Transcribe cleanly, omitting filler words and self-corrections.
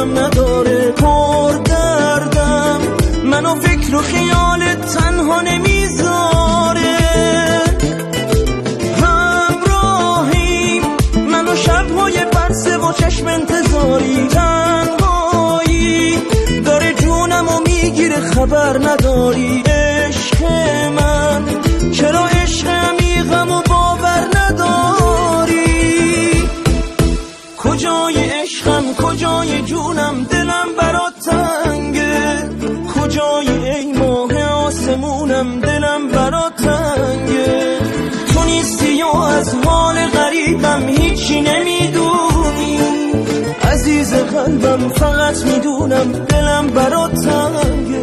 دلم نداره، پر دردم منو فکر و خیالت تنها نمیذاره. همراهیم منو شبهای برسه و چشم انتظاری، تنهایی داره جونمو میگیره خبر نداری. عشق من چرا عشق عمیقمو باور نداری؟ کجای عشقم کجای جونم، دلم برات تنگه. کجای ای ماه آسمونم، دلم برات تنگه. تو نیستی و از حال غریبم هیچی نمیدونی. عزیز قلبم فقط میدونم دلم برات تنگه.